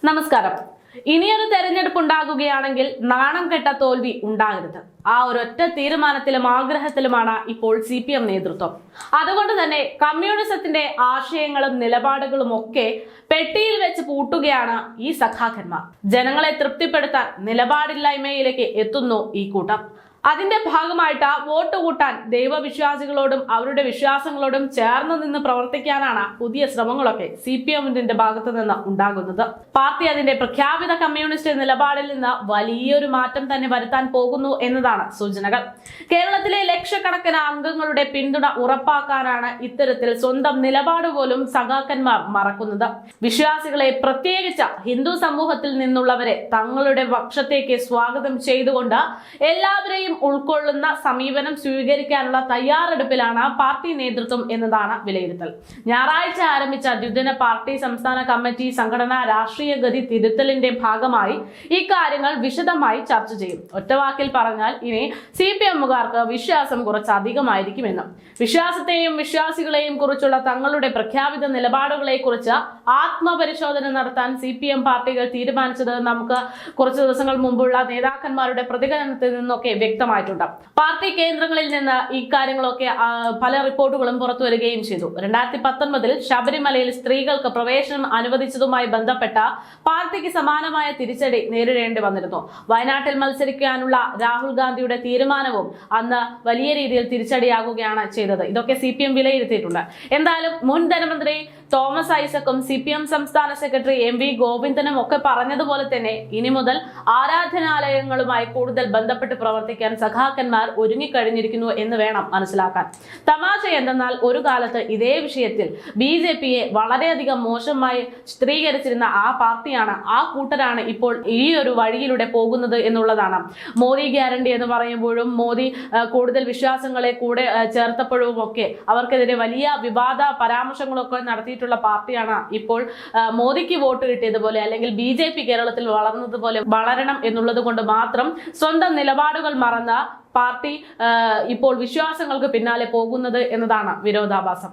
നമസ്കാരം. ഇനിയൊരു തെരഞ്ഞെടുപ്പ് ഉണ്ടാകുകയാണെങ്കിൽ നാണം കെട്ട തോൽവി ഉണ്ടാകരുത്. ആ ഒരൊറ്റ തീരുമാനത്തിലും ആഗ്രഹത്തിലുമാണ് ഇപ്പോൾ CPM നേതൃത്വം. അതുകൊണ്ട് തന്നെ കമ്മ്യൂണിസത്തിന്റെ ആശയങ്ങളും നിലപാടുകളും ഒക്കെ പെട്ടിയിൽ വെച്ച് പൂട്ടുകയാണ് ഈ സഖാക്കന്മാർ. ജനങ്ങളെ തൃപ്തിപ്പെടുത്താൻ നിലപാടില്ലായ്മയിലേക്ക് എത്തുന്നു ഈ കൂട്ടം. അതിന്റെ ഭാഗമായിട്ട് വോട്ട് കൂട്ടാൻ ദൈവവിശ്വാസികളോടും അവരുടെ വിശ്വാസങ്ങളോടും ചേർന്ന് നിന്ന് പ്രവർത്തിക്കാനാണ് പുതിയ ശ്രമങ്ങളൊക്കെ CPMന്റെ ഭാഗത്തു നിന്ന് ഉണ്ടാകുന്നത്. പാർട്ടി അതിന്റെ പ്രഖ്യാപിത കമ്മ്യൂണിസ്റ്റ് നിലപാടിൽ നിന്ന് വലിയൊരു മാറ്റം തന്നെ വരുത്താൻ പോകുന്നു എന്നതാണ് സൂചനകൾ. കേരളത്തിലെ ലക്ഷക്കണക്കിന് അംഗങ്ങളുടെ പിന്തുണ ഉറപ്പാക്കാനാണ് ഇത്തരത്തിൽ സ്വന്തം നിലപാട് പോലും സഖാക്കന്മാർ മറക്കുന്നത്. വിശ്വാസികളെ, പ്രത്യേകിച്ച് ഹിന്ദു സമൂഹത്തിൽ നിന്നുള്ളവരെ തങ്ങളുടെ പക്ഷത്തേക്ക് സ്വാഗതം ചെയ്തുകൊണ്ട് എല്ലാവരെയും ഉൾക്കൊള്ളുന്ന സമീപനം സ്വീകരിക്കാനുള്ള തയ്യാറെടുപ്പിലാണ് പാർട്ടി നേതൃത്വം എന്നതാണ് വിലയിരുത്തൽ. ഞായറാഴ്ച ആരംഭിച്ച ദ്വിദിന പാർട്ടി സംസ്ഥാന കമ്മിറ്റി സംഘടനാ രാഷ്ട്രീയ ഗതി തിരുത്തലിന്റെ ഭാഗമായി ഇക്കാര്യങ്ങൾ വിശദമായി ചർച്ച ചെയ്യും. ഒറ്റവാക്കിൽ പറഞ്ഞാൽ ഇനി CPMകാർക്ക് വിശ്വാസം കുറച്ചധികമായിരിക്കുമെന്നും വിശ്വാസത്തെയും വിശ്വാസികളെയും കുറിച്ചുള്ള തങ്ങളുടെ പ്രഖ്യാപിത നിലപാടുകളെ കുറിച്ച് ആത്മപരിശോധന നടത്താൻ CPM പാർട്ടികൾ തീരുമാനിച്ചത് നമുക്ക് കുറച്ച് ദിവസങ്ങൾ മുമ്പുള്ള നേതാക്കന്മാരുടെ പ്രതികരണത്തിൽ നിന്നൊക്കെ വ്യക്തമായിട്ടുണ്ട്. പാർട്ടി കേന്ദ്രങ്ങളിൽ നിന്ന് ഇക്കാര്യങ്ങളൊക്കെ പല റിപ്പോർട്ടുകളും പുറത്തു വരികയും ചെയ്തു. 2019 ശബരിമലയിൽ സ്ത്രീകൾക്ക് പ്രവേശനം അനുവദിച്ചതുമായി ബന്ധപ്പെട്ട പാർട്ടിക്ക് സമാനമായ തിരിച്ചടി നേരിടേണ്ടി വന്നിരുന്നു. വയനാട്ടിൽ മത്സരിക്കാനുള്ള രാഹുൽ ഗാന്ധിയുടെ തീരുമാനവും അന്ന് വലിയ രീതിയിൽ തിരിച്ചടിയാകുകയാണ് ചെയ്തത്. ഇതൊക്കെ CPM വിലയിരുത്തിയിട്ടുണ്ട്. എന്തായാലും മുൻ ധനമന്ത്രി തോമസ് ഐസക്കും CPM സംസ്ഥാന സെക്രട്ടറി MV ഗോവിന്ദനും ഒക്കെ പറഞ്ഞതുപോലെ തന്നെ ഇനി മുതൽ ആരാധനാലയങ്ങളുമായി കൂടുതൽ ബന്ധപ്പെട്ട് പ്രവർത്തിക്കാൻ സഖാക്കന്മാർ ഒരുങ്ങിക്കഴിഞ്ഞിരിക്കുന്നു എന്ന് വേണം മനസ്സിലാക്കാൻ. തമാശ എന്തെന്നാൽ ഒരു കാലത്ത് ഇതേ വിഷയത്തിൽ BJPയെ വളരെയധികം മോശമായി ചിത്രീകരിച്ചിരുന്ന ആ പാർട്ടിയാണ്, ആ കൂട്ടരാണ് ഇപ്പോൾ ഈ ഒരു വഴിയിലൂടെ പോകുന്നത് എന്നുള്ളതാണ്. മോദി ഗ്യാരണ്ടി എന്ന് പറയുമ്പോഴും മോദി കൂടുതൽ വിശ്വാസങ്ങളെ കൂടെ ചേർത്തപ്പോഴും ഒക്കെ അവർക്കെതിരെ വലിയ വിവാദ പരാമർശങ്ങളൊക്കെ നടത്തിയിട്ടുള്ള പാർട്ടിയാണ് ഇപ്പോൾ മോദിക്ക് വോട്ട് കിട്ടിയതുപോലെ അല്ലെങ്കിൽ BJP കേരളത്തിൽ വളർന്നതുപോലെ വളരണം എന്നുള്ളത് കൊണ്ട് മാത്രം സ്വന്തം നിലപാടുകൾ മറന്ന പാർട്ടി ഇപ്പോൾ വിശ്വാസങ്ങൾക്ക് പിന്നാലെ പോകുന്നത് എന്നതാണ് വിരോധാഭാസം.